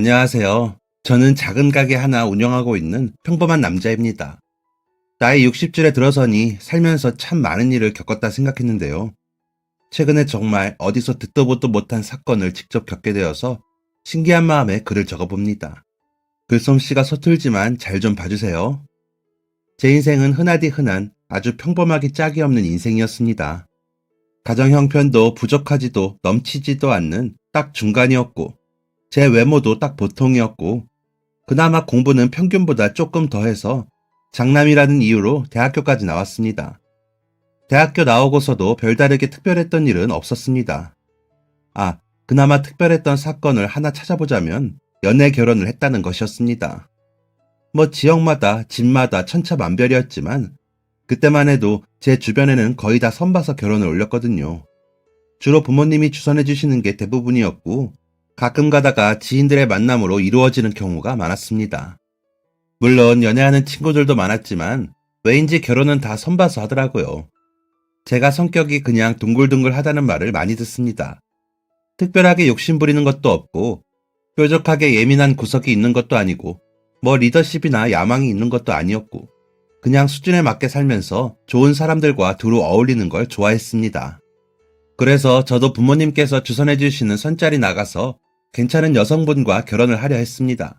안녕하세요. 저는 작은 가게 하나 운영하고 있는 평범한 남자입니다. 나이 60줄에 들어서니 살면서 참 많은 일을 겪었다 생각했는데요. 최근에 정말 어디서 듣도 보도 못한 사건을 직접 겪게 되어서 신기한 마음에 글을 적어봅니다. 글솜씨가 서툴지만 잘 좀 봐주세요. 제 인생은 흔하디 흔한 아주 평범하기 짝이 없는 인생이었습니다. 가정 형편도 부족하지도 넘치지도 않는 딱 중간이었고, 제 외모도 딱 보통이었고, 그나마 공부는 평균보다 조금 더해서 장남이라는 이유로 대학교까지 나왔습니다. 대학교 나오고서도 별다르게 특별했던 일은 없었습니다. 아, 그나마 특별했던 사건을 하나 찾아보자면 연애 결혼을 했다는 것이었습니다. 뭐 지역마다 집마다 천차만별이었지만 그때만 해도 제 주변에는 거의 다 선봐서 결혼을 올렸거든요. 주로 부모님이 주선해 주시는 게 대부분이었고 가끔 가다가 지인들의 만남으로 이루어지는 경우가 많았습니다. 물론 연애하는 친구들도 많았지만 왜인지 결혼은 다 선봐서 하더라고요. 제가 성격이 그냥 둥글둥글하다는 말을 많이 듣습니다. 특별하게 욕심부리는 것도 없고 뾰족하게 예민한 구석이 있는 것도 아니고 뭐 리더십이나 야망이 있는 것도 아니었고 그냥 수준에 맞게 살면서 좋은 사람들과 두루 어울리는 걸 좋아했습니다. 그래서 저도 부모님께서 주선해 주시는 선자리 나가서 괜찮은 여성분과 결혼을 하려 했습니다.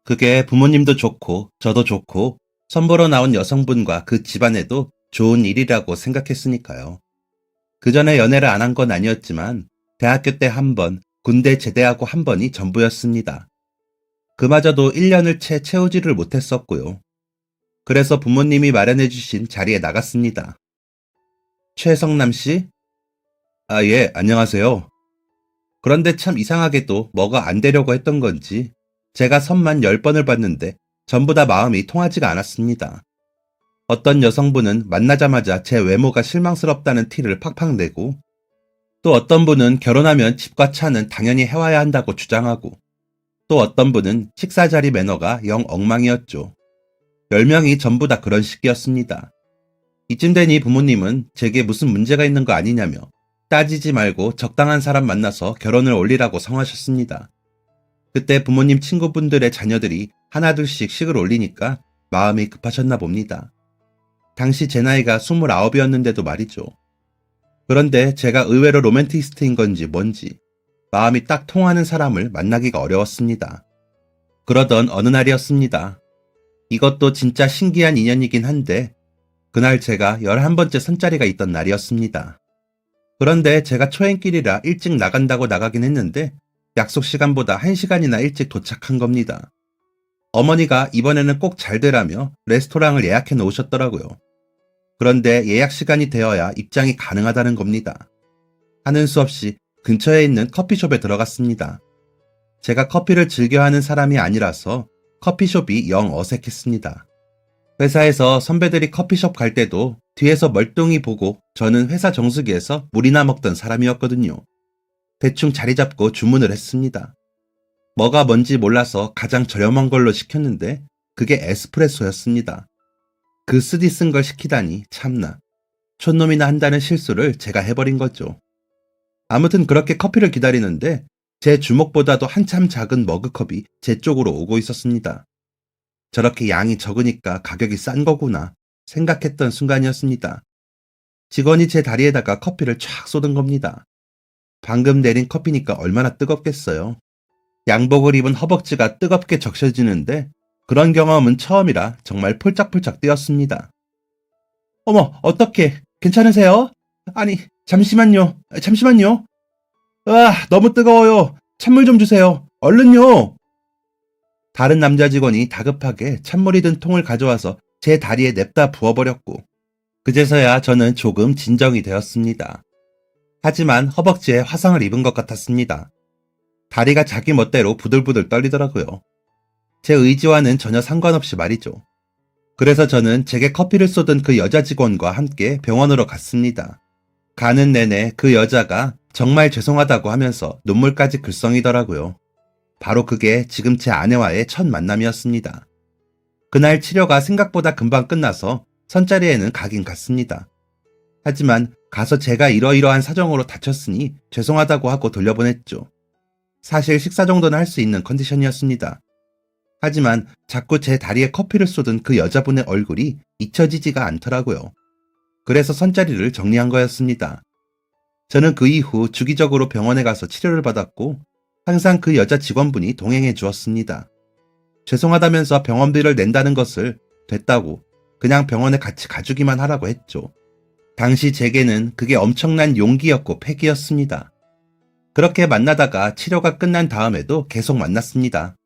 그게 부모님도 좋고 저도 좋고 선보러 나온 여성분과 그 집안에도 좋은 일이라고 생각했으니까요. 그 전에 연애를 안 한 건 아니었지만 대학교 때 한 번, 군대 제대하고 한 번이 전부였습니다. 그마저도 1년을 채 채우지를 못했었고요. 그래서 부모님이 마련해 주신 자리에 나갔습니다. 최성남 씨? 아, 예, 안녕하세요. 그런데 참 이상하게도 뭐가 안 되려고 했던 건지 제가 선만 10번을 봤는데 전부 다 마음이 통하지가 않았습니다. 어떤 여성분은 만나자마자 제 외모가 실망스럽다는 티를 팍팍 내고 또 어떤 분은 결혼하면 집과 차는 당연히 해와야 한다고 주장하고 또 어떤 분은 식사 자리 매너가 영 엉망이었죠. 10명이 전부 다 그런 식이었습니다. 이쯤 되니 부모님은 제게 무슨 문제가 있는 거 아니냐며 따지지 말고 적당한 사람 만나서 결혼을 올리라고 성하셨습니다. 그때 부모님 친구분들의 자녀들이 하나둘씩 식을 올리니까 마음이 급하셨나 봅니다. 당시 제 나이가 29이었는데도 말이죠. 그런데 제가 의외로 로맨티스트인 건지 뭔지 마음이 딱 통하는 사람을 만나기가 어려웠습니다. 그러던 어느 날이었습니다. 이것도 진짜 신기한 인연이긴 한데 그날 제가 11번째 선자리가 있던 날이었습니다. 그런데 제가 초행길이라 일찍 나간다고 나가긴 했는데 약속 시간보다 1시간이나 일찍 도착한 겁니다. 어머니가 이번에는 꼭 잘 되라며 레스토랑을 예약해 놓으셨더라고요. 그런데 예약 시간이 되어야 입장이 가능하다는 겁니다. 하는 수 없이 근처에 있는 커피숍에 들어갔습니다. 제가 커피를 즐겨하는 사람이 아니라서 커피숍이 영 어색했습니다. 회사에서 선배들이 커피숍 갈 때도 뒤에서 멀뚱히 보고 저는 회사 정수기에서 물이나 먹던 사람이었거든요. 대충 자리 잡고 주문을 했습니다. 뭐가 뭔지 몰라서 가장 저렴한 걸로 시켰는데 그게 에스프레소였습니다. 그 쓰디 쓴 걸 시키다니 참나. 촌놈이나 한다는 실수를 제가 해버린 거죠. 아무튼 그렇게 커피를 기다리는데 제 주먹보다도 한참 작은 머그컵이 제 쪽으로 오고 있었습니다. 저렇게 양이 적으니까 가격이 싼 거구나 생각했던 순간이었습니다. 직원이 제 다리에다가 커피를 촥 쏟은 겁니다. 방금 내린 커피니까 얼마나 뜨겁겠어요. 양복을 입은 허벅지가 뜨겁게 적셔지는데 그런 경험은 처음이라 정말 폴짝폴짝 뛰었습니다. 어머, 어떡해. 괜찮으세요? 아니, 잠시만요. 잠시만요. 너무 뜨거워요. 찬물 좀 주세요. 얼른요. 다른 남자 직원이 다급하게 찬물이 든 통을 가져와서 제 다리에 냅다 부어버렸고 그제서야 저는 조금 진정이 되었습니다. 하지만 허벅지에 화상을 입은 것 같았습니다. 다리가 자기 멋대로 부들부들 떨리더라고요. 제 의지와는 전혀 상관없이 말이죠. 그래서 저는 제게 커피를 쏟은 그 여자 직원과 함께 병원으로 갔습니다. 가는 내내 그 여자가 정말 죄송하다고 하면서 눈물까지 글썽이더라고요. 바로 그게 지금 제 아내와의 첫 만남이었습니다. 그날 치료가 생각보다 금방 끝나서 선자리에는 가긴 갔습니다. 하지만 가서 제가 이러이러한 사정으로 다쳤으니 죄송하다고 하고 돌려보냈죠. 사실 식사 정도는 할 수 있는 컨디션이었습니다. 하지만 자꾸 제 다리에 커피를 쏟은 그 여자분의 얼굴이 잊혀지지가 않더라고요. 그래서 선자리를 정리한 거였습니다. 저는 그 이후 주기적으로 병원에 가서 치료를 받았고 항상 그 여자 직원분이 동행해 주었습니다. 죄송하다면서 병원비를 낸다는 것을 됐다고 그냥 병원에 같이 가주기만 하라고 했죠. 당시 제게는 그게 엄청난 용기였고 패기였습니다. 그렇게 만나다가 치료가 끝난 다음에도 계속 만났습니다.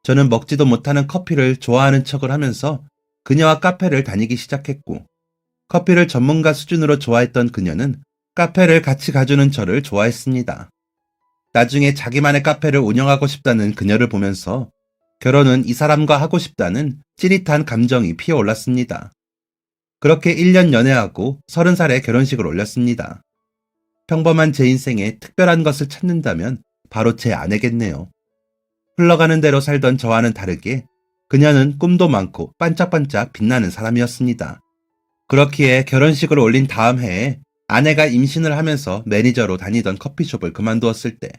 저는 먹지도 못하는 커피를 좋아하는 척을 하면서 그녀와 카페를 다니기 시작했고 커피를 전문가 수준으로 좋아했던 그녀는 카페를 같이 가주는 저를 좋아했습니다. 나중에 자기만의 카페를 운영하고 싶다는 그녀를 보면서 결혼은 이 사람과 하고 싶다는 찌릿한 감정이 피어올랐습니다. 그렇게 1년 연애하고 30살에 결혼식을 올렸습니다. 평범한 제 인생에 특별한 것을 찾는다면 바로 제 아내겠네요. 흘러가는 대로 살던 저와는 다르게 그녀는 꿈도 많고 반짝반짝 빛나는 사람이었습니다. 그렇기에 결혼식을 올린 다음 해에 아내가 임신을 하면서 매니저로 다니던 커피숍을 그만두었을 때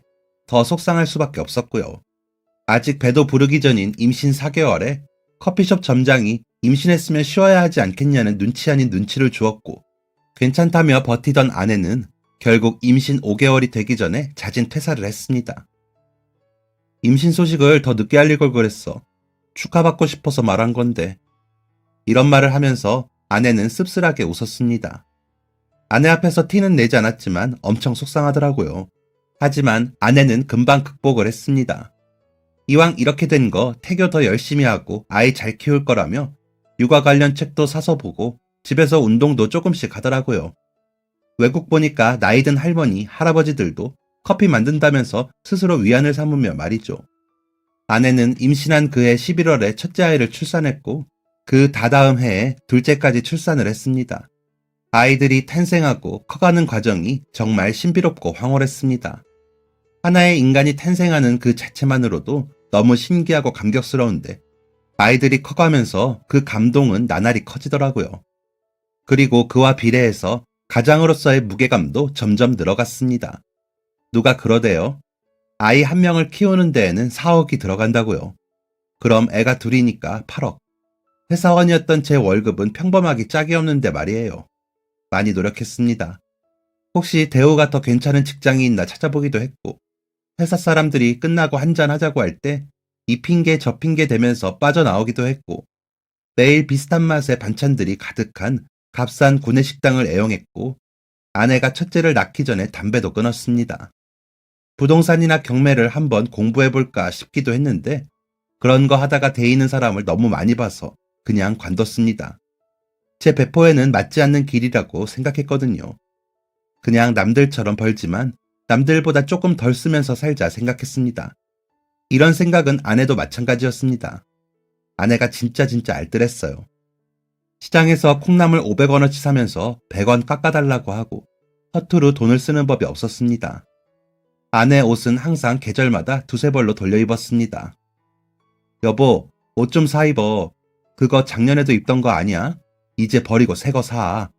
더 속상할 수밖에 없었고요. 아직 배도 부르기 전인 임신 4개월에 커피숍 점장이 임신했으면 쉬어야 하지 않겠냐는 눈치 아닌 눈치를 주었고 괜찮다며 버티던 아내는 결국 임신 5개월이 되기 전에 자진 퇴사를 했습니다. 임신 소식을 더 늦게 알릴 걸 그랬어. 축하받고 싶어서 말한 건데. 이런 말을 하면서 아내는 씁쓸하게 웃었습니다. 아내 앞에서 티는 내지 않았지만 엄청 속상하더라고요. 하지만 아내는 금방 극복을 했습니다. 이왕 이렇게 된 거 태교 더 열심히 하고 아이 잘 키울 거라며 육아 관련 책도 사서 보고 집에서 운동도 조금씩 하더라고요. 외국 보니까 나이 든 할머니, 할아버지들도 커피 만든다면서 스스로 위안을 삼으며 말이죠. 아내는 임신한 그해 11월에 첫째 아이를 출산했고 그 다다음 해에 둘째까지 출산을 했습니다. 아이들이 탄생하고 커가는 과정이 정말 신비롭고 황홀했습니다. 하나의 인간이 탄생하는 그 자체만으로도 너무 신기하고 감격스러운데 아이들이 커가면서 그 감동은 나날이 커지더라고요. 그리고 그와 비례해서 가장으로서의 무게감도 점점 늘어갔습니다. 누가 그러대요. 아이 한 명을 키우는 데에는 4억이 들어간다고요. 그럼 애가 둘이니까 8억. 회사원이었던 제 월급은 평범하기 짝이 없는데 말이에요. 많이 노력했습니다. 혹시 대우가 더 괜찮은 직장이 있나 찾아보기도 했고 회사 사람들이 끝나고 한잔 하자고 할 때 이 핑계 저 핑계 대면서 빠져나오기도 했고 매일 비슷한 맛의 반찬들이 가득한 값싼 구내식당을 애용했고 아내가 첫째를 낳기 전에 담배도 끊었습니다. 부동산이나 경매를 한번 공부해볼까 싶기도 했는데 그런 거 하다가 데이는 사람을 너무 많이 봐서 그냥 관뒀습니다. 제 배포에는 맞지 않는 길이라고 생각했거든요. 그냥 남들처럼 벌지만 남들보다 조금 덜 쓰면서 살자 생각했습니다. 이런 생각은 아내도 마찬가지였습니다. 아내가 진짜 알뜰했어요. 시장에서 콩나물 500원어치 사면서 100원 깎아달라고 하고 허투루 돈을 쓰는 법이 없었습니다. 아내 옷은 항상 계절마다 두세 벌로 돌려 입었습니다. 여보, 옷 좀 사 입어. 그거 작년에도 입던 거 아니야? 이제 버리고 새 거 사.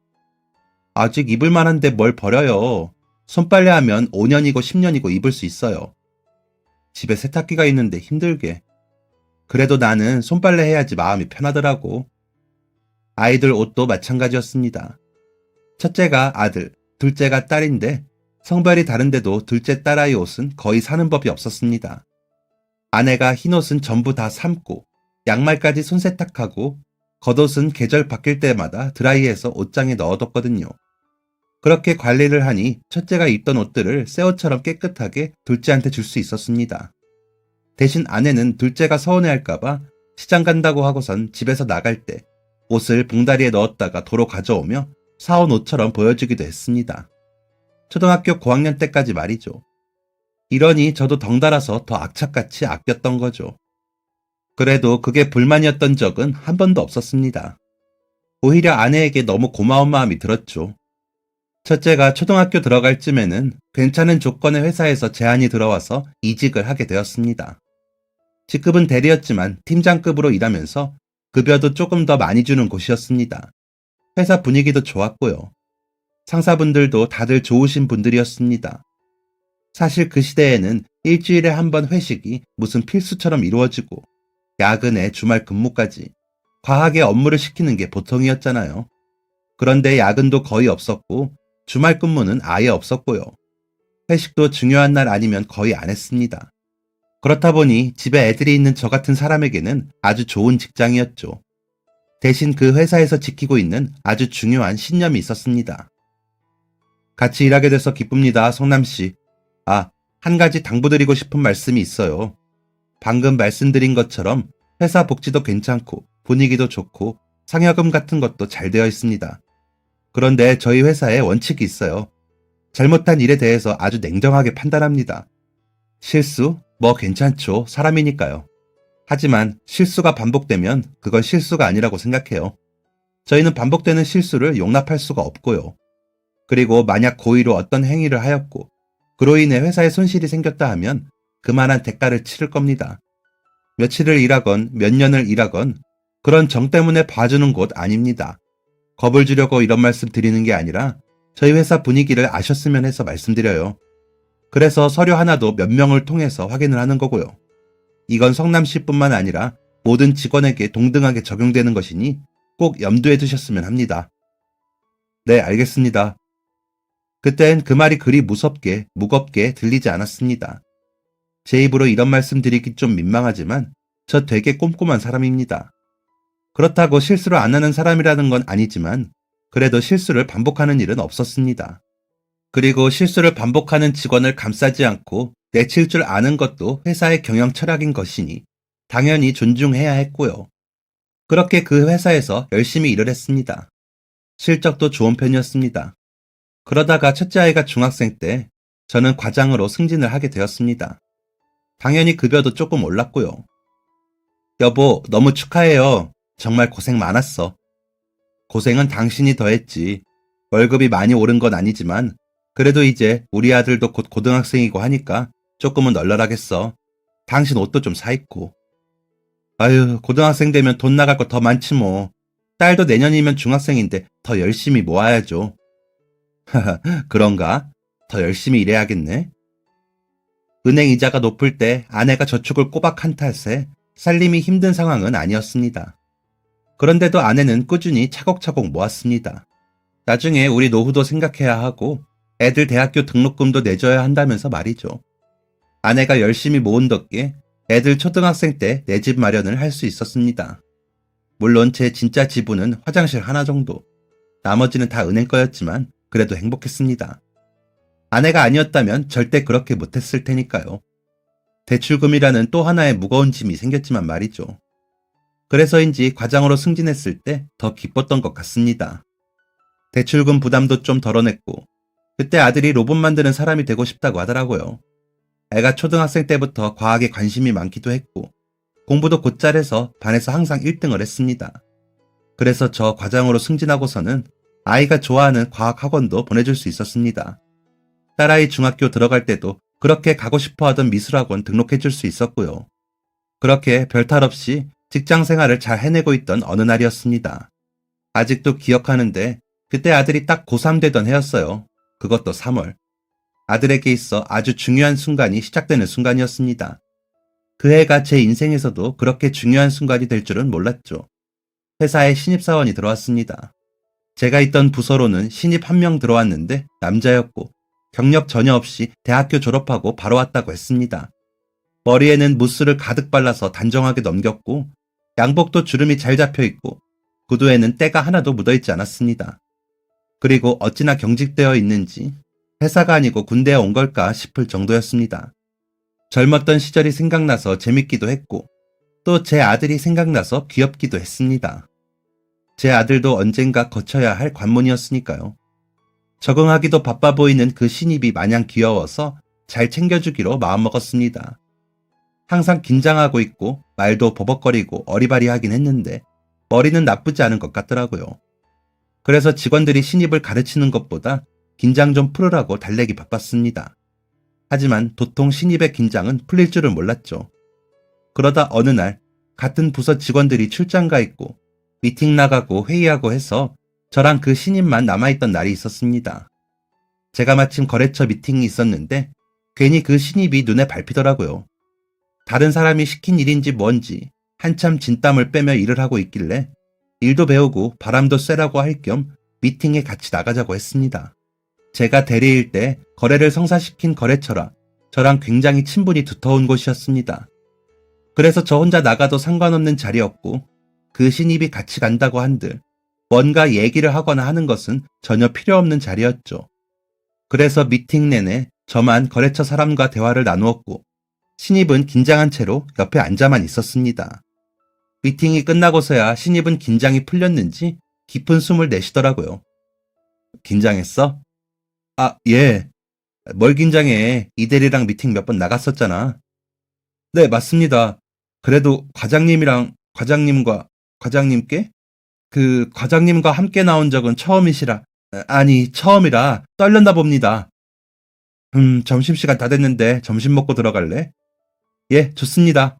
아직 입을 만한데 뭘 버려요. 손빨래하면 5년이고 10년이고 입을 수 있어요. 집에 세탁기가 있는데 힘들게. 그래도 나는 손빨래 해야지 마음이 편하더라고. 아이들 옷도 마찬가지였습니다. 첫째가 아들, 둘째가 딸인데 성별이 다른데도 둘째 딸아이 옷은 거의 사는 법이 없었습니다. 아내가 흰 옷은 전부 다 삶고 양말까지 손세탁하고 겉옷은 계절 바뀔 때마다 드라이해서 옷장에 넣어뒀거든요. 그렇게 관리를 하니 첫째가 입던 옷들을 새 옷처럼 깨끗하게 둘째한테 줄 수 있었습니다. 대신 아내는 둘째가 서운해할까봐 시장 간다고 하고선 집에서 나갈 때 옷을 봉다리에 넣었다가 도로 가져오며 사온 옷처럼 보여주기도 했습니다. 초등학교 고학년 때까지 말이죠. 이러니 저도 덩달아서 더 악착같이 아꼈던 거죠. 그래도 그게 불만이었던 적은 한 번도 없었습니다. 오히려 아내에게 너무 고마운 마음이 들었죠. 첫째가 초등학교 들어갈 쯤에는 괜찮은 조건의 회사에서 제안이 들어와서 이직을 하게 되었습니다. 직급은 대리였지만 팀장급으로 일하면서 급여도 조금 더 많이 주는 곳이었습니다. 회사 분위기도 좋았고요. 상사분들도 다들 좋으신 분들이었습니다. 사실 그 시대에는 일주일에 한 번 회식이 무슨 필수처럼 이루어지고 야근에 주말 근무까지 과하게 업무를 시키는 게 보통이었잖아요. 그런데 야근도 거의 없었고 주말 근무는 아예 없었고요. 회식도 중요한 날 아니면 거의 안 했습니다. 그렇다 보니 집에 애들이 있는 저 같은 사람에게는 아주 좋은 직장이었죠. 대신 그 회사에서 지키고 있는 아주 중요한 신념이 있었습니다. 같이 일하게 돼서 기쁩니다, 성남씨. 아, 한 가지 당부드리고 싶은 말씀이 있어요. 방금 말씀드린 것처럼 회사 복지도 괜찮고 분위기도 좋고 상여금 같은 것도 잘 되어 있습니다. 그런데 저희 회사에 원칙이 있어요. 잘못한 일에 대해서 아주 냉정하게 판단합니다. 실수? 뭐 괜찮죠. 사람이니까요. 하지만 실수가 반복되면 그건 실수가 아니라고 생각해요. 저희는 반복되는 실수를 용납할 수가 없고요. 그리고 만약 고의로 어떤 행위를 하였고 그로 인해 회사에 손실이 생겼다 하면 그만한 대가를 치를 겁니다. 며칠을 일하건 몇 년을 일하건 그런 정 때문에 봐주는 곳 아닙니다. 겁을 주려고 이런 말씀 드리는 게 아니라 저희 회사 분위기를 아셨으면 해서 말씀드려요. 그래서 서류 하나도 몇 명을 통해서 확인을 하는 거고요. 이건 성남시뿐만 아니라 모든 직원에게 동등하게 적용되는 것이니 꼭 염두에 두셨으면 합니다. 네, 알겠습니다. 그땐 그 말이 그리 무겁게 들리지 않았습니다. 제 입으로 이런 말씀 드리기 좀 민망하지만 저 되게 꼼꼼한 사람입니다. 그렇다고 실수를 안 하는 사람이라는 건 아니지만 그래도 실수를 반복하는 일은 없었습니다. 그리고 실수를 반복하는 직원을 감싸지 않고 내칠 줄 아는 것도 회사의 경영 철학인 것이니 당연히 존중해야 했고요. 그렇게 그 회사에서 열심히 일을 했습니다. 실적도 좋은 편이었습니다. 그러다가 첫째 아이가 중학생 때 저는 과장으로 승진을 하게 되었습니다. 당연히 급여도 조금 올랐고요. 여보, 너무 축하해요. 정말 고생 많았어. 고생은 당신이 더 했지. 월급이 많이 오른 건 아니지만 그래도 이제 우리 아들도 곧 고등학생이고 하니까 조금은 널널하겠어. 당신 옷도 좀 사입고. 아유, 고등학생 되면 돈 나갈 거 더 많지 뭐. 딸도 내년이면 중학생인데 더 열심히 모아야죠. 그런가? 더 열심히 일해야겠네. 은행 이자가 높을 때 아내가 저축을 꼬박한 탓에 살림이 힘든 상황은 아니었습니다. 그런데도 아내는 꾸준히 차곡차곡 모았습니다. 나중에 우리 노후도 생각해야 하고 애들 대학교 등록금도 내줘야 한다면서 말이죠. 아내가 열심히 모은 덕에 애들 초등학생 때 내 집 마련을 할 수 있었습니다. 물론 제 진짜 지분은 화장실 하나 정도. 나머지는 다 은행 거였지만 그래도 행복했습니다. 아내가 아니었다면 절대 그렇게 못했을 테니까요. 대출금이라는 또 하나의 무거운 짐이 생겼지만 말이죠. 그래서인지 과장으로 승진했을 때 더 기뻤던 것 같습니다. 대출금 부담도 좀 덜어냈고 그때 아들이 로봇 만드는 사람이 되고 싶다고 하더라고요. 애가 초등학생 때부터 과학에 관심이 많기도 했고 공부도 곧잘 해서 반에서 항상 1등을 했습니다. 그래서 저 과장으로 승진하고서는 아이가 좋아하는 과학학원도 보내줄 수 있었습니다. 딸아이 중학교 들어갈 때도 그렇게 가고 싶어하던 미술학원 등록해줄 수 있었고요. 그렇게 별탈 없이 직장 생활을 잘 해내고 있던 어느 날이었습니다. 아직도 기억하는데 그때 아들이 딱 고3 되던 해였어요. 그것도 3월. 아들에게 있어 아주 중요한 순간이 시작되는 순간이었습니다. 그 해가 제 인생에서도 그렇게 중요한 순간이 될 줄은 몰랐죠. 회사에 신입사원이 들어왔습니다. 제가 있던 부서로는 신입 1명 들어왔는데 남자였고 경력 전혀 없이 대학교 졸업하고 바로 왔다고 했습니다. 머리에는 무스를 가득 발라서 단정하게 넘겼고 양복도 주름이 잘 잡혀있고 구두에는 때가 하나도 묻어있지 않았습니다. 그리고 어찌나 경직되어 있는지 회사가 아니고 군대에 온 걸까 싶을 정도였습니다. 젊었던 시절이 생각나서 재밌기도 했고 또 제 아들이 생각나서 귀엽기도 했습니다. 제 아들도 언젠가 거쳐야 할 관문이었으니까요. 적응하기도 바빠 보이는 그 신입이 마냥 귀여워서 잘 챙겨주기로 마음먹었습니다. 항상 긴장하고 있고 말도 버벅거리고 어리바리하긴 했는데 머리는 나쁘지 않은 것 같더라고요. 그래서 직원들이 신입을 가르치는 것보다 긴장 좀 풀으라고 달래기 바빴습니다. 하지만 도통 신입의 긴장은 풀릴 줄은 몰랐죠. 그러다 어느 날 같은 부서 직원들이 출장 가 있고 미팅 나가고 회의하고 해서 저랑 그 신입만 남아있던 날이 있었습니다. 제가 마침 거래처 미팅이 있었는데 괜히 그 신입이 눈에 밟히더라고요. 다른 사람이 시킨 일인지 뭔지 한참 진땀을 빼며 일을 하고 있길래 일도 배우고 바람도 쐬라고 할 겸 미팅에 같이 나가자고 했습니다. 제가 대리일 때 거래를 성사시킨 거래처라 저랑 굉장히 친분이 두터운 곳이었습니다. 그래서 저 혼자 나가도 상관없는 자리였고 그 신입이 같이 간다고 한들 뭔가 얘기를 하거나 하는 것은 전혀 필요 없는 자리였죠. 그래서 미팅 내내 저만 거래처 사람과 대화를 나누었고 신입은 긴장한 채로 옆에 앉아만 있었습니다. 미팅이 끝나고서야 신입은 긴장이 풀렸는지 깊은 숨을 내쉬더라고요. 긴장했어? 아, 예. 뭘 긴장해. 이대리랑 미팅 몇 번 나갔었잖아. 네, 맞습니다. 그래도 과장님께? 그 과장님과 함께 나온 적은 처음이시라. 아니, 처음이라 떨렸나 봅니다. 점심시간 다 됐는데 점심 먹고 들어갈래? 예, 좋습니다.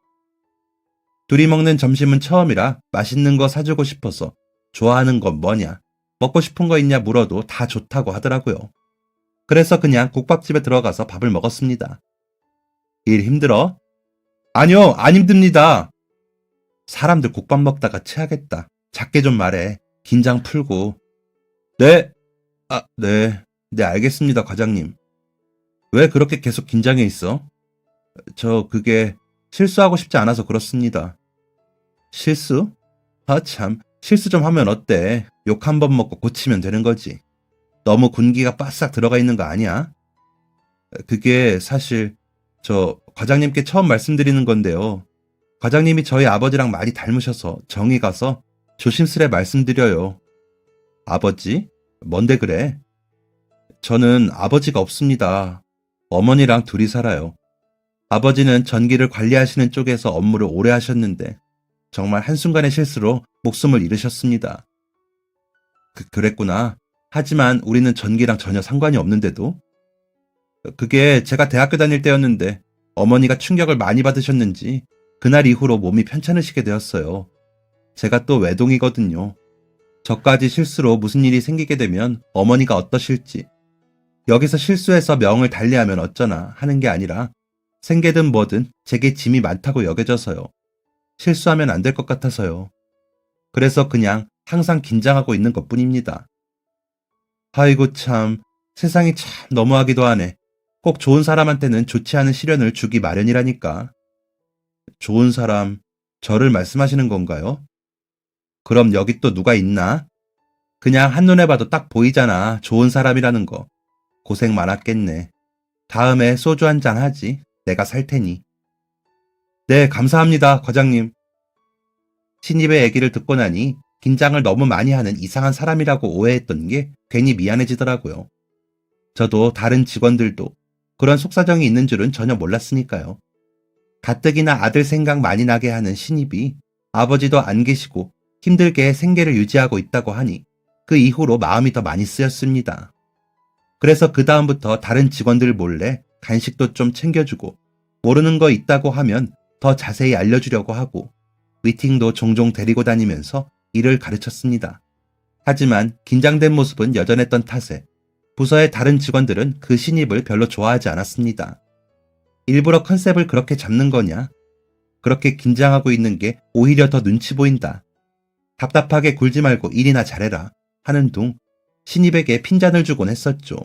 둘이 먹는 점심은 처음이라 맛있는 거 사주고 싶어서 좋아하는 건 뭐냐, 먹고 싶은 거 있냐 물어도 다 좋다고 하더라고요. 그래서 그냥 국밥집에 들어가서 밥을 먹었습니다. 일 힘들어? 아니요, 안 힘듭니다. 사람들 국밥 먹다가 체하겠다. 작게 좀 말해. 긴장 풀고. 네? 아, 네. 네, 알겠습니다, 과장님. 왜 그렇게 계속 긴장해 있어? 그게 실수하고 싶지 않아서 그렇습니다. 실수? 아, 참. 실수 좀 하면 어때? 욕 한 번 먹고 고치면 되는 거지. 너무 군기가 바싹 들어가 있는 거 아니야? 그게 사실 과장님께 처음 말씀드리는 건데요. 과장님이 저희 아버지랑 많이 닮으셔서 정이 가서 조심스레 말씀드려요. 아버지? 뭔데 그래? 저는 아버지가 없습니다. 어머니랑 둘이 살아요. 아버지는 전기를 관리하시는 쪽에서 업무를 오래 하셨는데 정말 한순간의 실수로 목숨을 잃으셨습니다. 그랬구나. 하지만 우리는 전기랑 전혀 상관이 없는데도? 그게 제가 대학교 다닐 때였는데 어머니가 충격을 많이 받으셨는지 그날 이후로 몸이 편찮으시게 되었어요. 제가 또 외동이거든요. 저까지 실수로 무슨 일이 생기게 되면 어머니가 어떠실지, 여기서 실수해서 명을 달리하면 어쩌나 하는 게 아니라 생계든 뭐든 제게 짐이 많다고 여겨져서요. 실수하면 안 될 것 같아서요. 그래서 그냥 항상 긴장하고 있는 것뿐입니다. 아이고 참, 세상이 참 너무하기도 하네. 꼭 좋은 사람한테는 좋지 않은 시련을 주기 마련이라니까. 좋은 사람, 저를 말씀하시는 건가요? 그럼 여기 또 누가 있나? 그냥 한눈에 봐도 딱 보이잖아. 좋은 사람이라는 거. 고생 많았겠네. 다음에 소주 한잔 하지. 내가 살 테니. 네, 감사합니다, 과장님. 신입의 얘기를 듣고 나니 긴장을 너무 많이 하는 이상한 사람이라고 오해했던 게 괜히 미안해지더라고요. 저도 다른 직원들도 그런 속사정이 있는 줄은 전혀 몰랐으니까요. 가뜩이나 아들 생각 많이 나게 하는 신입이 아버지도 안 계시고 힘들게 생계를 유지하고 있다고 하니 그 이후로 마음이 더 많이 쓰였습니다. 그래서 그 다음부터 다른 직원들 몰래 간식도 좀 챙겨주고 모르는 거 있다고 하면 더 자세히 알려주려고 하고 미팅도 종종 데리고 다니면서 일을 가르쳤습니다. 하지만 긴장된 모습은 여전했던 탓에 부서의 다른 직원들은 그 신입을 별로 좋아하지 않았습니다. 일부러 컨셉을 그렇게 잡는 거냐? 그렇게 긴장하고 있는 게 오히려 더 눈치 보인다. 답답하게 굴지 말고 일이나 잘해라 하는 둥 신입에게 핀잔을 주곤 했었죠.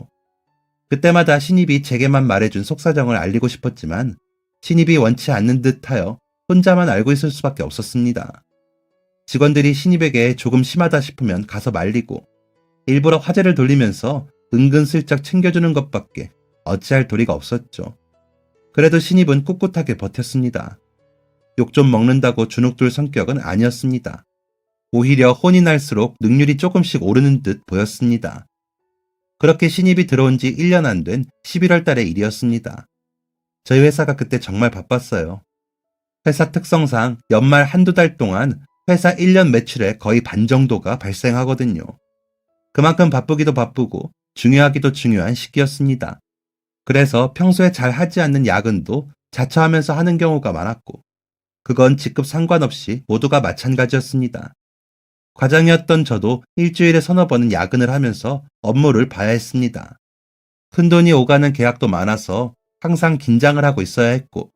그때마다 신입이 제게만 말해준 속사정을 알리고 싶었지만 신입이 원치 않는 듯하여 혼자만 알고 있을 수밖에 없었습니다. 직원들이 신입에게 조금 심하다 싶으면 가서 말리고 일부러 화제를 돌리면서 은근슬쩍 챙겨주는 것밖에 어찌할 도리가 없었죠. 그래도 신입은 꿋꿋하게 버텼습니다. 욕 좀 먹는다고 주눅들 성격은 아니었습니다. 오히려 혼이 날수록 능률이 조금씩 오르는 듯 보였습니다. 그렇게 신입이 들어온 지 1년 안 된 11월 달의 일이었습니다. 저희 회사가 그때 정말 바빴어요. 회사 특성상 연말 한두 달 동안 회사 1년 매출의 거의 반 정도가 발생하거든요. 그만큼 바쁘기도 바쁘고 중요하기도 중요한 시기였습니다. 그래서 평소에 잘 하지 않는 야근도 자처하면서 하는 경우가 많았고 그건 직급 상관없이 모두가 마찬가지였습니다. 과장이었던 저도 일주일에 서너 번은 야근을 하면서 업무를 봐야 했습니다. 큰돈이 오가는 계약도 많아서 항상 긴장을 하고 있어야 했고,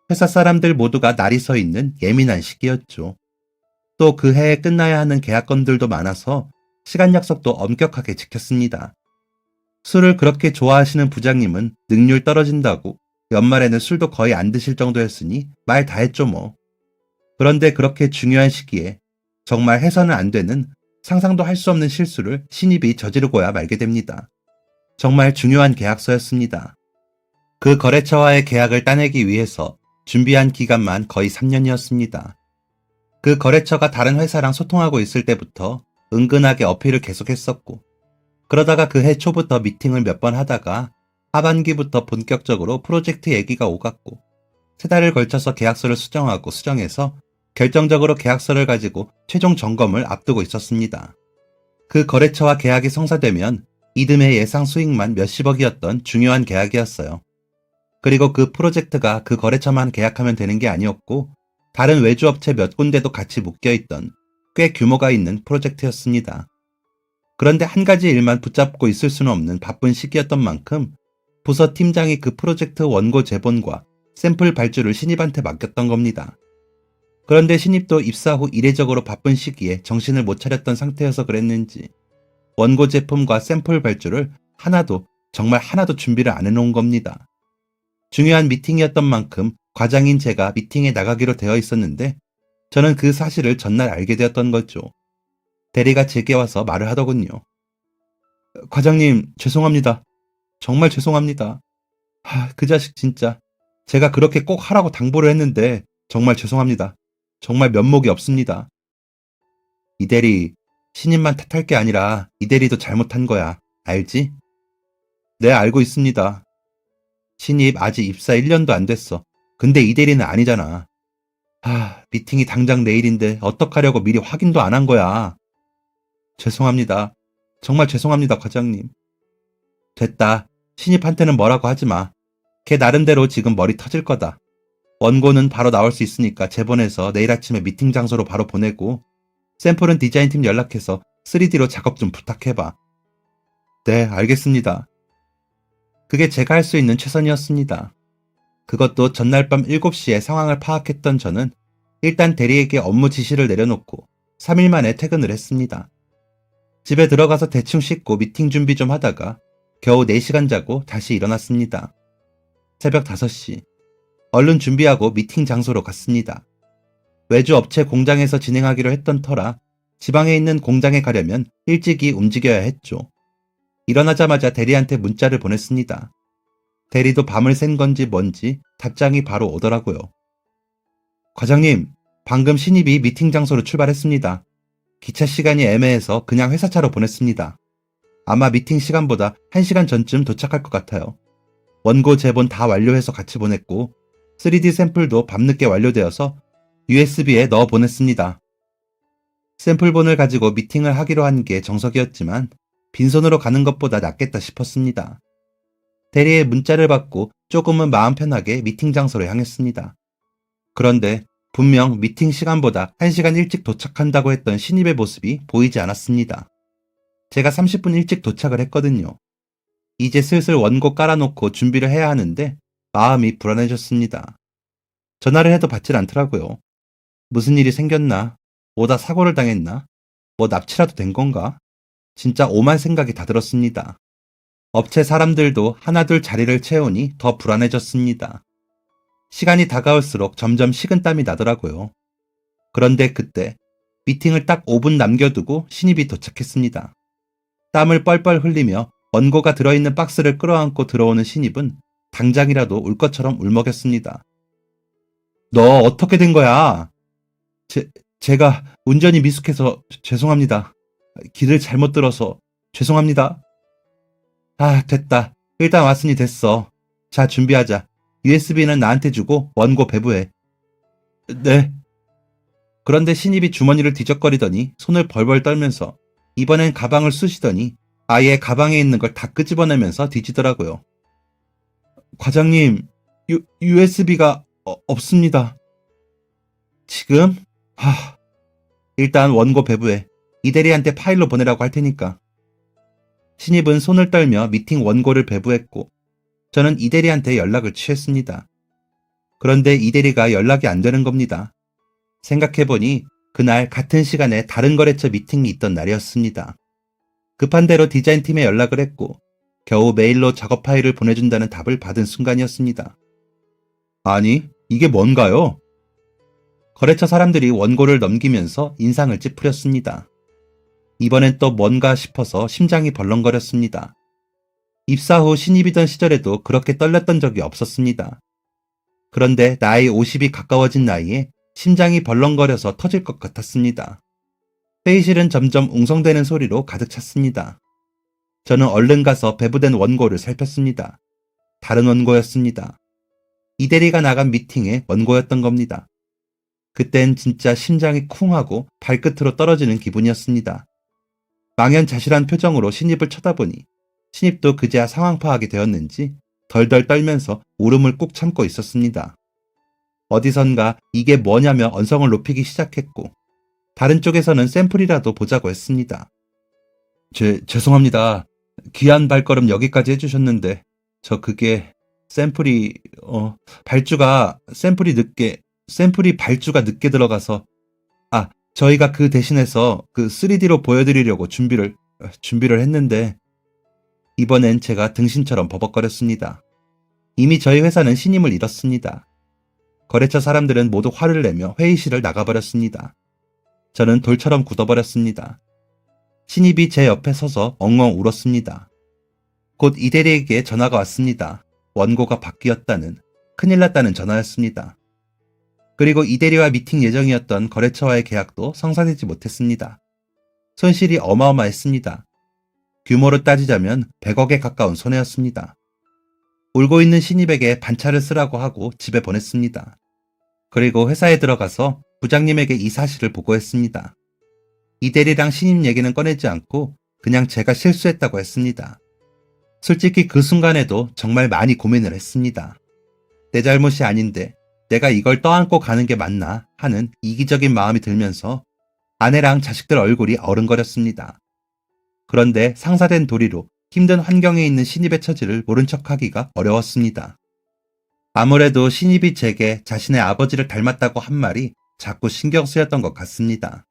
회사 사람들 모두가 날이 서 있는 예민한 시기였죠. 또 그 해에 끝나야 하는 계약건들도 많아서 시간 약속도 엄격하게 지켰습니다. 술을 그렇게 좋아하시는 부장님은 능률 떨어진다고 연말에는 술도 거의 안 드실 정도였으니 말 다 했죠 뭐. 그런데 그렇게 중요한 시기에 정말 해서는 안 되는 상상도 할 수 없는 실수를 신입이 저지르고야 말게 됩니다. 정말 중요한 계약서였습니다. 그 거래처와의 계약을 따내기 위해서 준비한 기간만 거의 3년이었습니다. 그 거래처가 다른 회사랑 소통하고 있을 때부터 은근하게 어필을 계속했었고, 그러다가 그 해 초부터 미팅을 몇 번 하다가 하반기부터 본격적으로 프로젝트 얘기가 오갔고, 3달을 걸쳐서 계약서를 수정해서 결정적으로 계약서를 가지고 최종 점검을 앞두고 있었습니다. 그 거래처와 계약이 성사되면 이듬해 예상 수익만 몇십억이었던 중요한 계약이었어요. 그리고 그 프로젝트가 그 거래처만 계약하면 되는 게 아니었고, 다른 외주업체 몇 군데도 같이 묶여있던 꽤 규모가 있는 프로젝트였습니다. 그런데 한 가지 일만 붙잡고 있을 수는 없는 바쁜 시기였던 만큼 부서 팀장이 그 프로젝트 원고 제본과 샘플 발주를 신입한테 맡겼던 겁니다. 그런데 신입도 입사 후 이례적으로 바쁜 시기에 정신을 못 차렸던 상태여서 그랬는지 원고 제품과 샘플 발주를 정말 하나도 준비를 안 해놓은 겁니다. 중요한 미팅이었던 만큼 과장인 제가 미팅에 나가기로 되어 있었는데 저는 그 사실을 전날 알게 되었던 거죠. 대리가 제게 와서 말을 하더군요. 과장님, 죄송합니다. 정말 죄송합니다. 그 자식 진짜. 제가 그렇게 꼭 하라고 당부를 했는데 정말 죄송합니다. 정말 면목이 없습니다. 이 대리, 신입만 탓할 게 아니라 이 대리도 잘못한 거야. 알지? 네, 알고 있습니다. 신입 아직 입사 1년도 안 됐어. 근데 이 대리는 아니잖아. 미팅이 당장 내일인데 어떡하려고 미리 확인도 안 한 거야. 죄송합니다. 정말 죄송합니다, 과장님. 됐다. 신입한테는 뭐라고 하지 마. 걔 나름대로 지금 머리 터질 거다. 원고는 바로 나올 수 있으니까 제보내서 내일 아침에 미팅 장소로 바로 보내고, 샘플은 디자인팀 연락해서 3D로 작업 좀 부탁해봐. 네, 알겠습니다. 그게 제가 할 수 있는 최선이었습니다. 그것도 전날 밤 7시에 상황을 파악했던 저는 일단 대리에게 업무 지시를 내려놓고 3일 만에 퇴근을 했습니다. 집에 들어가서 대충 씻고 미팅 준비 좀 하다가 겨우 4시간 자고 다시 일어났습니다. 새벽 5시. 얼른 준비하고 미팅 장소로 갔습니다. 외주 업체 공장에서 진행하기로 했던 터라 지방에 있는 공장에 가려면 일찍이 움직여야 했죠. 일어나자마자 대리한테 문자를 보냈습니다. 대리도 밤을 샌 건지 뭔지 답장이 바로 오더라고요. 과장님, 방금 신입이 미팅 장소로 출발했습니다. 기차 시간이 애매해서 그냥 회사차로 보냈습니다. 아마 미팅 시간보다 1시간 전쯤 도착할 것 같아요. 원고 제본 다 완료해서 같이 보냈고 3D 샘플도 밤늦게 완료되어서 USB에 넣어 보냈습니다. 샘플본을 가지고 미팅을 하기로 한 게 정석이었지만 빈손으로 가는 것보다 낫겠다 싶었습니다. 대리의 문자를 받고 조금은 마음 편하게 미팅 장소로 향했습니다. 그런데 분명 미팅 시간보다 1시간 일찍 도착한다고 했던 신입의 모습이 보이지 않았습니다. 제가 30분 일찍 도착을 했거든요. 이제 슬슬 원고 깔아놓고 준비를 해야 하는데 마음이 불안해졌습니다. 전화를 해도 받질 않더라고요. 무슨 일이 생겼나? 오다 사고를 당했나? 뭐 납치라도 된 건가? 진짜 오만 생각이 다 들었습니다. 업체 사람들도 하나둘 자리를 채우니 더 불안해졌습니다. 시간이 다가올수록 점점 식은땀이 나더라고요. 그런데 그때 미팅을 딱 5분 남겨두고 신입이 도착했습니다. 땀을 뻘뻘 흘리며 원고가 들어있는 박스를 끌어안고 들어오는 신입은 당장이라도 울 것처럼 울먹였습니다. 너 어떻게 된 거야? 제가 운전이 미숙해서 죄송합니다. 길을 잘못 들어서 죄송합니다. 됐다. 일단 왔으니 됐어. 자, 준비하자. USB는 나한테 주고 원고 배부해. 네. 그런데 신입이 주머니를 뒤적거리더니 손을 벌벌 떨면서 이번엔 가방을 쑤시더니 아예 가방에 있는 걸 다 끄집어내면서 뒤지더라고요. 과장님, USB가 없습니다. 지금? 일단 원고 배부해. 이 대리한테 파일로 보내라고 할 테니까. 신입은 손을 떨며 미팅 원고를 배부했고 저는 이대리한테 연락을 취했습니다. 그런데 이대리가 연락이 안 되는 겁니다. 생각해보니 그날 같은 시간에 다른 거래처 미팅이 있던 날이었습니다. 급한 대로 디자인팀에 연락을 했고 겨우 메일로 작업 파일을 보내준다는 답을 받은 순간이었습니다. 아니, 이게 뭔가요? 거래처 사람들이 원고를 넘기면서 인상을 찌푸렸습니다. 이번엔 또 뭔가 싶어서 심장이 벌렁거렸습니다. 입사 후 신입이던 시절에도 그렇게 떨렸던 적이 없었습니다. 그런데 나이 50이 가까워진 나이에 심장이 벌렁거려서 터질 것 같았습니다. 회의실은 점점 웅성대는 소리로 가득 찼습니다. 저는 얼른 가서 배부된 원고를 살폈습니다. 다른 원고였습니다. 이대리가 나간 미팅의 원고였던 겁니다. 그땐 진짜 심장이 쿵하고 발끝으로 떨어지는 기분이었습니다. 망연자실한 표정으로 신입을 쳐다보니 신입도 그제야 상황 파악이 되었는지 덜덜 떨면서 울음을 꾹 참고 있었습니다. 어디선가 이게 뭐냐며 언성을 높이기 시작했고 다른 쪽에서는 샘플이라도 보자고 했습니다. 죄송합니다. 귀한 발걸음 여기까지 해주셨는데 저 그게 샘플이 샘플이 발주가 늦게 들어가서 저희가 그 대신해서 그 3D로 보여드리려고 준비를 했는데 이번엔 제가 등신처럼 버벅거렸습니다. 이미 저희 회사는 신임을 잃었습니다. 거래처 사람들은 모두 화를 내며 회의실을 나가버렸습니다. 저는 돌처럼 굳어버렸습니다. 신입이 제 옆에 서서 엉엉 울었습니다. 곧 이대리에게 전화가 왔습니다. 원고가 바뀌었다는, 큰일 났다는 전화였습니다. 그리고 이대리와 미팅 예정이었던 거래처와의 계약도 성사되지 못했습니다. 손실이 어마어마했습니다. 규모로 따지자면 100억에 가까운 손해였습니다. 울고 있는 신입에게 반차를 쓰라고 하고 집에 보냈습니다. 그리고 회사에 들어가서 부장님에게 이 사실을 보고했습니다. 이대리랑 신입 얘기는 꺼내지 않고 그냥 제가 실수했다고 했습니다. 솔직히 그 순간에도 정말 많이 고민을 했습니다. 내 잘못이 아닌데 내가 이걸 떠안고 가는 게 맞나 하는 이기적인 마음이 들면서 아내랑 자식들 얼굴이 어른거렸습니다. 그런데 상사된 도리로 힘든 환경에 있는 신입의 처지를 모른 척하기가 어려웠습니다. 아무래도 신입이 제게 자신의 아버지를 닮았다고 한 말이 자꾸 신경 쓰였던 것 같습니다.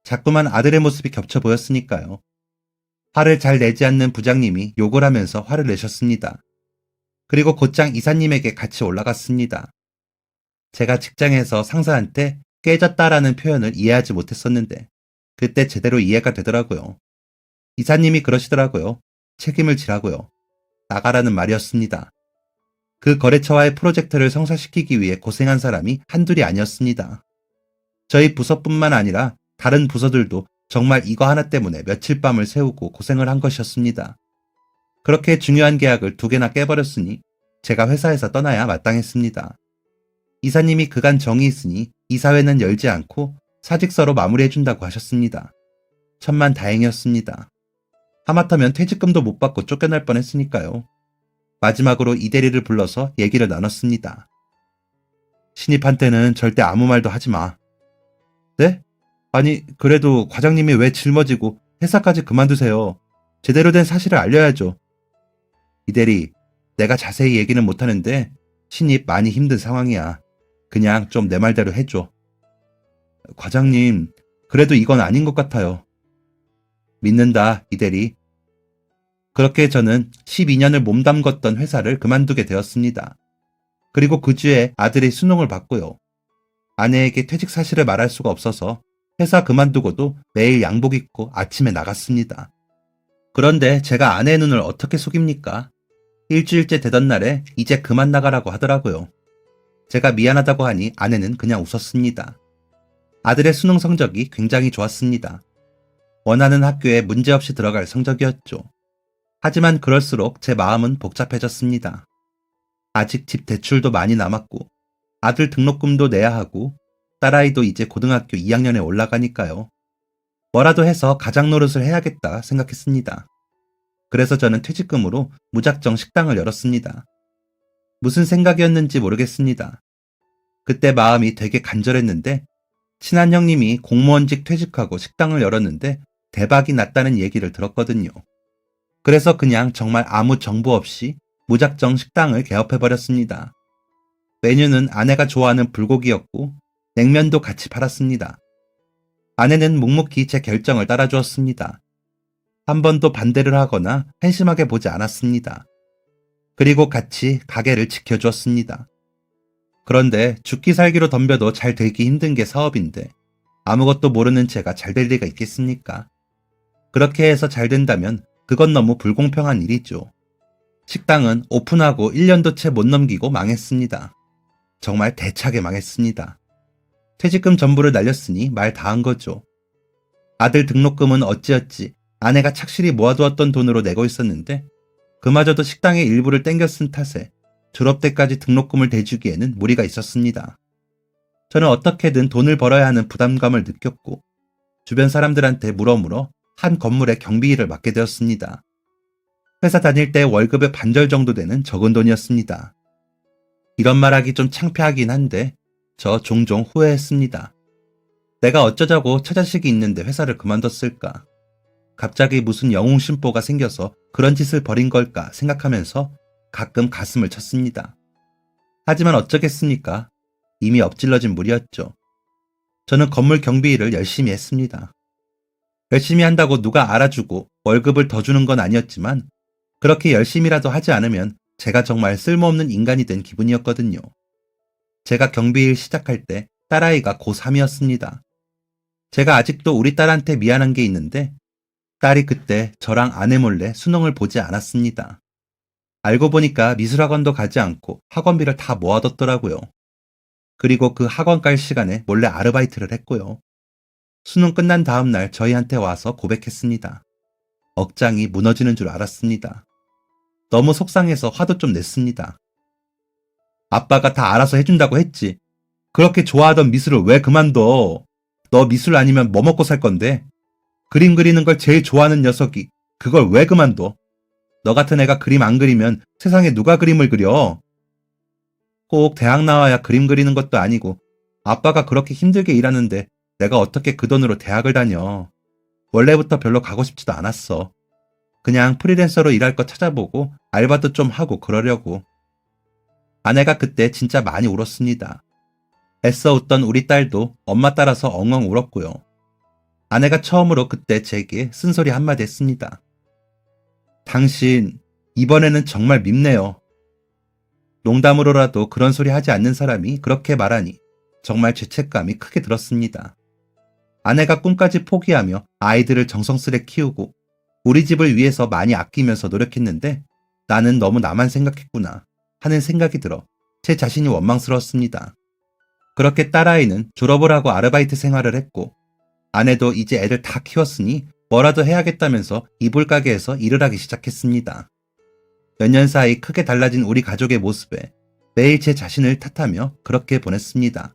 자꾸만 아들의 모습이 겹쳐 보였으니까요. 화를 잘 내지 않는 부장님이 욕을 하면서 화를 내셨습니다. 그리고 곧장 이사님에게 같이 올라갔습니다. 제가 직장에서 상사한테 깨졌다라는 표현을 이해하지 못했었는데 그때 제대로 이해가 되더라고요. 이사님이 그러시더라고요. 책임을 지라고요. 나가라는 말이었습니다. 그 거래처와의 프로젝트를 성사시키기 위해 고생한 사람이 한둘이 아니었습니다. 저희 부서뿐만 아니라 다른 부서들도 정말 이거 하나 때문에 며칠 밤을 새우고 고생을 한 것이었습니다. 그렇게 중요한 계약을 2개나 깨버렸으니 제가 회사에서 떠나야 마땅했습니다. 이사님이 그간 정이 있으니 이사회는 열지 않고 사직서로 마무리해준다고 하셨습니다. 천만 다행이었습니다. 하마터면 퇴직금도 못 받고 쫓겨날 뻔했으니까요. 마지막으로 이대리를 불러서 얘기를 나눴습니다. 신입한테는 절대 아무 말도 하지 마. 네? 아니, 그래도 과장님이 왜 짊어지고 회사까지 그만두세요. 제대로 된 사실을 알려야죠. 이대리, 내가 자세히 얘기는 못하는데 신입 많이 힘든 상황이야. 그냥 좀 내 말대로 해줘. 과장님, 그래도 이건 아닌 것 같아요. 믿는다, 이대리. 그렇게 저는 12년을 몸담궜던 회사를 그만두게 되었습니다. 그리고 그 주에 아들이 수능을 봤고요. 아내에게 퇴직 사실을 말할 수가 없어서 회사 그만두고도 매일 양복 입고 아침에 나갔습니다. 그런데 제가 아내의 눈을 어떻게 속입니까? 일주일째 되던 날에 이제 그만 나가라고 하더라고요. 제가 미안하다고 하니 아내는 그냥 웃었습니다. 아들의 수능 성적이 굉장히 좋았습니다. 원하는 학교에 문제없이 들어갈 성적이었죠. 하지만 그럴수록 제 마음은 복잡해졌습니다. 아직 집 대출도 많이 남았고 아들 등록금도 내야 하고 딸아이도 이제 고등학교 2학년에 올라가니까요. 뭐라도 해서 가장 노릇을 해야겠다 생각했습니다. 그래서 저는 퇴직금으로 무작정 식당을 열었습니다. 무슨 생각이었는지 모르겠습니다. 그때 마음이 되게 간절했는데 친한 형님이 공무원직 퇴직하고 식당을 열었는데 대박이 났다는 얘기를 들었거든요. 그래서 그냥 정말 아무 정보 없이 무작정 식당을 개업해버렸습니다. 메뉴는 아내가 좋아하는 불고기였고 냉면도 같이 팔았습니다. 아내는 묵묵히 제 결정을 따라주었습니다. 한 번도 반대를 하거나 한심하게 보지 않았습니다. 그리고 같이 가게를 지켜주었습니다. 그런데 죽기 살기로 덤벼도 잘 되기 힘든 게 사업인데 아무것도 모르는 제가 잘 될 리가 있겠습니까? 그렇게 해서 잘 된다면 그건 너무 불공평한 일이죠. 식당은 오픈하고 1년도 채 못 넘기고 망했습니다. 정말 대차게 망했습니다. 퇴직금 전부를 날렸으니 말 다 한 거죠. 아들 등록금은 어찌어찌 아내가 착실히 모아두었던 돈으로 내고 있었는데 그마저도 식당의 일부를 땡겨 쓴 탓에 졸업 때까지 등록금을 대주기에는 무리가 있었습니다. 저는 어떻게든 돈을 벌어야 하는 부담감을 느꼈고 주변 사람들한테 물어물어 한 건물의 경비 일을 맡게 되었습니다. 회사 다닐 때 월급의 반절 정도 되는 적은 돈이었습니다. 이런 말하기 좀 창피하긴 한데 저 종종 후회했습니다. 내가 어쩌자고 처자식이 있는데 회사를 그만뒀을까? 갑자기 무슨 영웅심보가 생겨서 그런 짓을 벌인 걸까 생각하면서 가끔 가슴을 쳤습니다. 하지만 어쩌겠습니까? 이미 엎질러진 물이었죠. 저는 건물 경비 일을 열심히 했습니다. 열심히 한다고 누가 알아주고 월급을 더 주는 건 아니었지만 그렇게 열심히라도 하지 않으면 제가 정말 쓸모없는 인간이 된 기분이었거든요. 제가 경비일 시작할 때 딸아이가 고3이었습니다. 제가 아직도 우리 딸한테 미안한 게 있는데 딸이 그때 저랑 아내 몰래 수능을 보지 않았습니다. 알고 보니까 미술학원도 가지 않고 학원비를 다 모아뒀더라고요. 그리고 그 학원 갈 시간에 몰래 아르바이트를 했고요. 수능 끝난 다음 날 저희한테 와서 고백했습니다. 억장이 무너지는 줄 알았습니다. 너무 속상해서 화도 좀 냈습니다. 아빠가 다 알아서 해준다고 했지. 그렇게 좋아하던 미술을 왜 그만둬? 너 미술 아니면 뭐 먹고 살 건데? 그림 그리는 걸 제일 좋아하는 녀석이 그걸 왜 그만둬? 너 같은 애가 그림 안 그리면 세상에 누가 그림을 그려? 꼭 대학 나와야 그림 그리는 것도 아니고 아빠가 그렇게 힘들게 일하는데 내가 어떻게 그 돈으로 대학을 다녀? 원래부터 별로 가고 싶지도 않았어. 그냥 프리랜서로 일할 거 찾아보고 알바도 좀 하고 그러려고. 아내가 그때 진짜 많이 울었습니다. 애써 웃던 우리 딸도 엄마 따라서 엉엉 울었고요. 아내가 처음으로 그때 제게 쓴소리 한마디 했습니다. 당신 이번에는 정말 밉네요. 농담으로라도 그런 소리 하지 않는 사람이 그렇게 말하니 정말 죄책감이 크게 들었습니다. 아내가 꿈까지 포기하며 아이들을 정성스레 키우고 우리 집을 위해서 많이 아끼면서 노력했는데 나는 너무 나만 생각했구나 하는 생각이 들어 제 자신이 원망스러웠습니다. 그렇게 딸아이는 졸업을 하고 아르바이트 생활을 했고 아내도 이제 애들 다 키웠으니 뭐라도 해야겠다면서 이불 가게에서 일을 하기 시작했습니다. 몇 년 사이 크게 달라진 우리 가족의 모습에 매일 제 자신을 탓하며 그렇게 보냈습니다.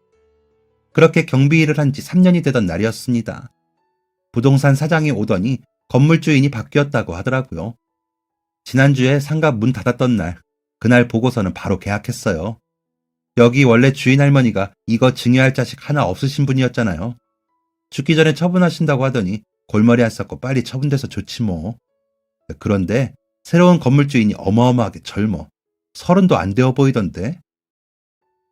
그렇게 경비 일을 한 지 3년이 되던 날이었습니다. 부동산 사장이 오더니 건물주인이 바뀌었다고 하더라고요. 지난주에 상가 문 닫았던 날, 그날 보고서는 바로 계약했어요. 여기 원래 주인 할머니가 이거 증여할 자식 하나 없으신 분이었잖아요. 죽기 전에 처분하신다고 하더니 골머리 안 쌌고 빨리 처분돼서 좋지 뭐. 그런데 새로운 건물주인이 어마어마하게 젊어. 30도 안 되어 보이던데.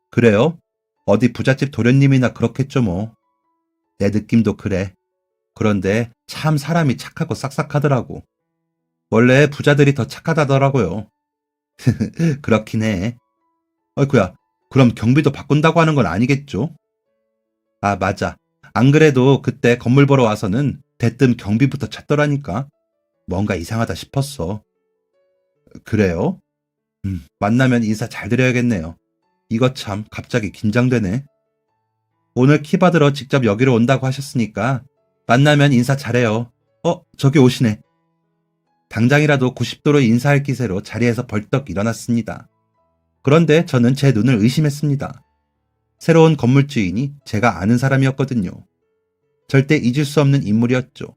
그래요? 어디 부잣집 도련님이나 그렇겠죠 뭐. 내 느낌도 그래. 그런데 참 사람이 착하고 싹싹하더라고. 원래 부자들이 더 착하다더라고요. 그렇긴 해. 어이쿠야, 그럼 경비도 바꾼다고 하는 건 아니겠죠? 아, 맞아. 안 그래도 그때 건물 보러 와서는 대뜸 경비부터 찾더라니까. 뭔가 이상하다 싶었어. 그래요? 만나면 인사 잘 드려야겠네요. 이거 참 갑자기 긴장되네. 오늘 키 받으러 직접 여기로 온다고 하셨으니까 만나면 인사 잘해요. 저기 오시네. 당장이라도 90도로 인사할 기세로 자리에서 벌떡 일어났습니다. 그런데 저는 제 눈을 의심했습니다. 새로운 건물주인이 제가 아는 사람이었거든요. 절대 잊을 수 없는 인물이었죠.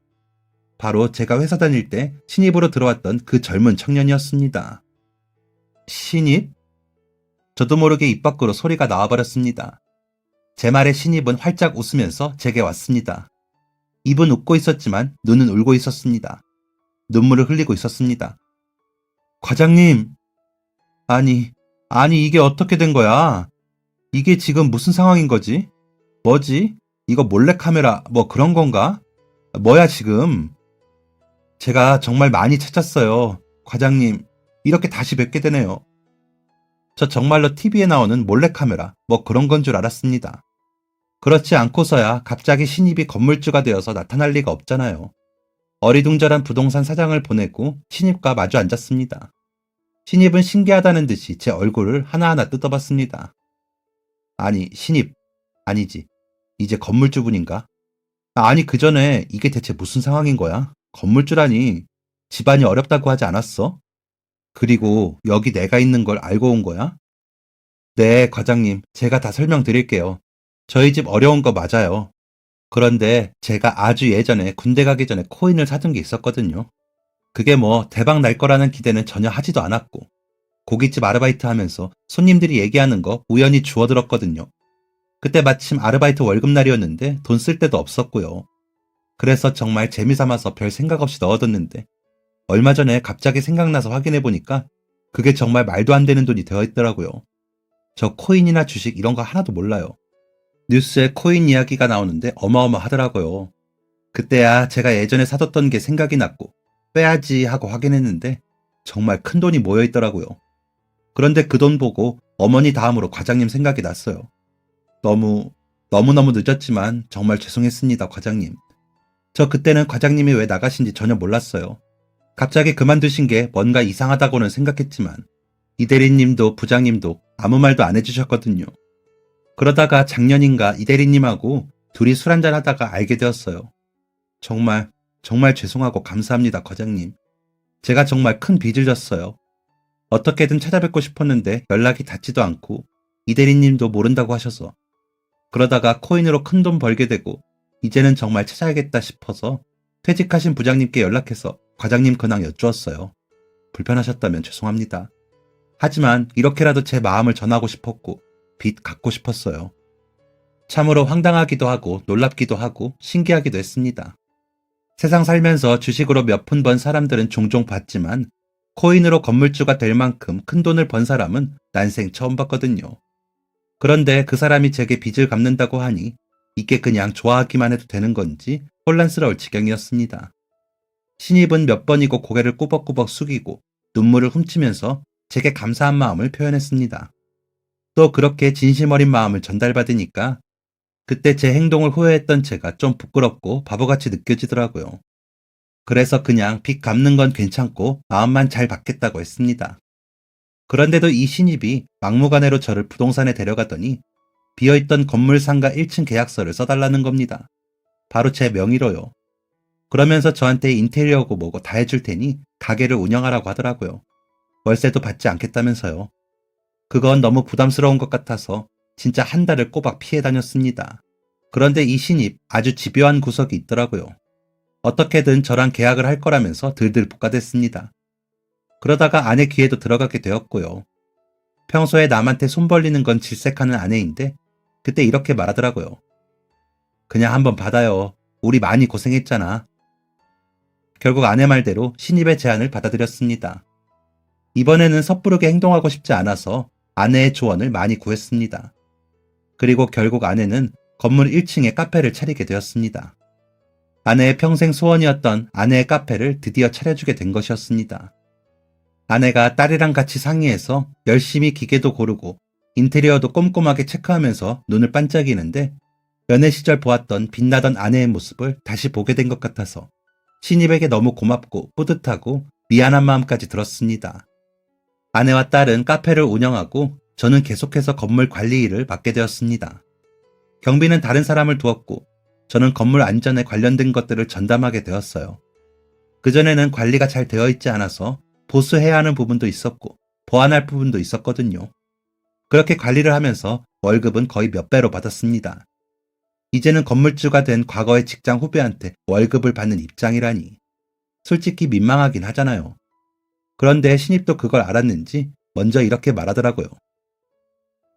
바로 제가 회사 다닐 때 신입으로 들어왔던 그 젊은 청년이었습니다. 신입? 저도 모르게 입 밖으로 소리가 나와버렸습니다. 제 말에 신입은 활짝 웃으면서 제게 왔습니다. 입은 웃고 있었지만 눈은 울고 있었습니다. 눈물을 흘리고 있었습니다. 과장님! 아니, 아니 이게 어떻게 된 거야? 이게 지금 무슨 상황인 거지? 뭐지? 이거 몰래카메라 뭐 그런 건가? 뭐야 지금? 제가 정말 많이 찾았어요. 과장님, 이렇게 다시 뵙게 되네요. 저 정말로 TV에 나오는 몰래카메라 뭐 그런 건 줄 알았습니다. 그렇지 않고서야 갑자기 신입이 건물주가 되어서 나타날 리가 없잖아요. 어리둥절한 부동산 사장을 보내고 신입과 마주 앉았습니다. 신입은 신기하다는 듯이 제 얼굴을 하나하나 뜯어봤습니다. 아니, 신입. 아니지. 이제 건물주분인가? 아니, 그 전에 이게 대체 무슨 상황인 거야? 건물주라니. 집안이 어렵다고 하지 않았어? 그리고 여기 내가 있는 걸 알고 온 거야? 네, 과장님. 제가 다 설명드릴게요. 저희 집 어려운 거 맞아요. 그런데 제가 아주 예전에 군대 가기 전에 코인을 사둔 게 있었거든요. 그게 뭐 대박 날 거라는 기대는 전혀 하지도 않았고, 고깃집 아르바이트 하면서 손님들이 얘기하는 거 우연히 주워들었거든요. 그때 마침 아르바이트 월급날이었는데 돈 쓸 데도 없었고요. 그래서 정말 재미삼아서 별 생각 없이 넣어뒀는데 얼마 전에 갑자기 생각나서 확인해보니까 그게 정말 말도 안 되는 돈이 되어 있더라고요. 저 코인이나 주식 이런 거 하나도 몰라요. 뉴스에 코인 이야기가 나오는데 어마어마하더라고요. 그때야 제가 예전에 사뒀던 게 생각이 났고 빼야지 하고 확인했는데 정말 큰 돈이 모여 있더라고요. 그런데 그 돈 보고 어머니 다음으로 과장님 생각이 났어요. 너무너무 늦었지만 정말 죄송했습니다, 과장님. 저 그때는 과장님이 왜 나가신지 전혀 몰랐어요. 갑자기 그만두신 게 뭔가 이상하다고는 생각했지만 이 대리님도 부장님도 아무 말도 안 해주셨거든요. 그러다가 작년인가 이 대리님하고 둘이 술 한잔 하다가 알게 되었어요. 정말 죄송하고 감사합니다, 과장님. 제가 정말 큰 빚을 졌어요. 어떻게든 찾아뵙고 싶었는데 연락이 닿지도 않고 이 대리님도 모른다고 하셔서 그러다가 코인으로 큰 돈 벌게 되고 이제는 정말 찾아야겠다 싶어서 퇴직하신 부장님께 연락해서 과장님 근황 여쭈었어요. 불편하셨다면 죄송합니다. 하지만 이렇게라도 제 마음을 전하고 싶었고 빚 갚고 싶었어요. 참으로 황당하기도 하고 놀랍기도 하고 신기하기도 했습니다. 세상 살면서 주식으로 몇 푼 번 사람들은 종종 봤지만 코인으로 건물주가 될 만큼 큰 돈을 번 사람은 난생 처음 봤거든요. 그런데 그 사람이 제게 빚을 갚는다고 하니 이게 그냥 좋아하기만 해도 되는 건지 혼란스러울 지경이었습니다. 신입은 몇 번이고 고개를 꾸벅꾸벅 숙이고 눈물을 훔치면서 제게 감사한 마음을 표현했습니다. 또 그렇게 진심 어린 마음을 전달받으니까 그때 제 행동을 후회했던 제가 좀 부끄럽고 바보같이 느껴지더라고요. 그래서 그냥 빚 갚는 건 괜찮고 마음만 잘 받겠다고 했습니다. 그런데도 이 신입이 막무가내로 저를 부동산에 데려가더니 비어있던 건물 상가 1층 계약서를 써달라는 겁니다. 바로 제 명의로요. 그러면서 저한테 인테리어고 뭐고 다 해줄 테니 가게를 운영하라고 하더라고요. 월세도 받지 않겠다면서요. 그건 너무 부담스러운 것 같아서 진짜 한 달을 꼬박 피해 다녔습니다. 그런데 이 신입 아주 집요한 구석이 있더라고요. 어떻게든 저랑 계약을 할 거라면서 들들 볶아댔습니다. 그러다가 아내 귀에도 들어가게 되었고요. 평소에 남한테 손 벌리는 건 질색하는 아내인데 그때 이렇게 말하더라고요. 그냥 한번 받아요. 우리 많이 고생했잖아. 결국 아내 말대로 신입의 제안을 받아들였습니다. 이번에는 섣부르게 행동하고 싶지 않아서 아내의 조언을 많이 구했습니다. 그리고 결국 아내는 건물 1층에 카페를 차리게 되었습니다. 아내의 평생 소원이었던 아내의 카페를 드디어 차려주게 된 것이었습니다. 아내가 딸이랑 같이 상의해서 열심히 기계도 고르고 인테리어도 꼼꼼하게 체크하면서 눈을 반짝이는데 연애 시절 보았던 빛나던 아내의 모습을 다시 보게 된 것 같아서 신입에게 너무 고맙고 뿌듯하고 미안한 마음까지 들었습니다. 아내와 딸은 카페를 운영하고 저는 계속해서 건물 관리 일을 맡게 되었습니다. 경비는 다른 사람을 두었고 저는 건물 안전에 관련된 것들을 전담하게 되었어요. 그전에는 관리가 잘 되어 있지 않아서 보수해야 하는 부분도 있었고 보완할 부분도 있었거든요. 그렇게 관리를 하면서 월급은 거의 몇 배로 받았습니다. 이제는 건물주가 된 과거의 직장 후배한테 월급을 받는 입장이라니. 솔직히 민망하긴 하잖아요. 그런데 신입도 그걸 알았는지 먼저 이렇게 말하더라고요.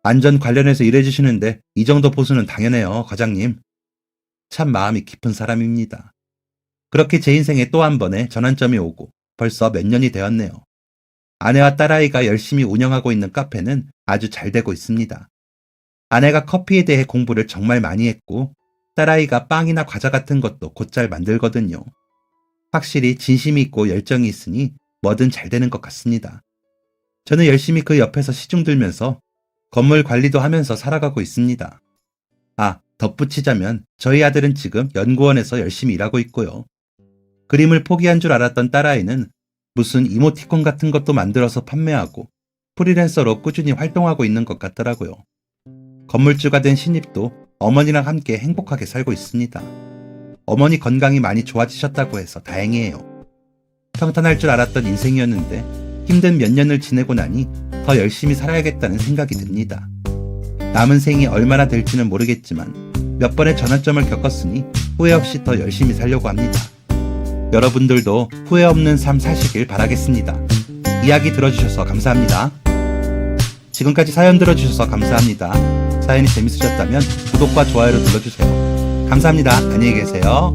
안전 관련해서 일해주시는데 이 정도 보수는 당연해요, 과장님. 참 마음이 깊은 사람입니다. 그렇게 제 인생에 또 한 번의 전환점이 오고 벌써 몇 년이 되었네요. 아내와 딸아이가 열심히 운영하고 있는 카페는 아주 잘 되고 있습니다. 아내가 커피에 대해 공부를 정말 많이 했고, 딸아이가 빵이나 과자 같은 것도 곧잘 만들거든요. 확실히 진심이 있고 열정이 있으니 뭐든 잘 되는 것 같습니다. 저는 열심히 그 옆에서 시중 들면서 건물 관리도 하면서 살아가고 있습니다. 아, 덧붙이자면 저희 아들은 지금 연구원에서 열심히 일하고 있고요. 그림을 포기한 줄 알았던 딸아이는 무슨 이모티콘 같은 것도 만들어서 판매하고 프리랜서로 꾸준히 활동하고 있는 것 같더라고요. 건물주가 된 신입도 어머니랑 함께 행복하게 살고 있습니다. 어머니 건강이 많이 좋아지셨다고 해서 다행이에요. 평탄할 줄 알았던 인생이었는데 힘든 몇 년을 지내고 나니 더 열심히 살아야겠다는 생각이 듭니다. 남은 생이 얼마나 될지는 모르겠지만 몇 번의 전환점을 겪었으니 후회 없이 더 열심히 살려고 합니다. 여러분들도 후회 없는 삶 사시길 바라겠습니다. 이야기 들어주셔서 감사합니다. 지금까지 사연 들어주셔서 감사합니다. 사연이 재밌으셨다면 구독과 좋아요를 눌러주세요. 감사합니다. 안녕히 계세요.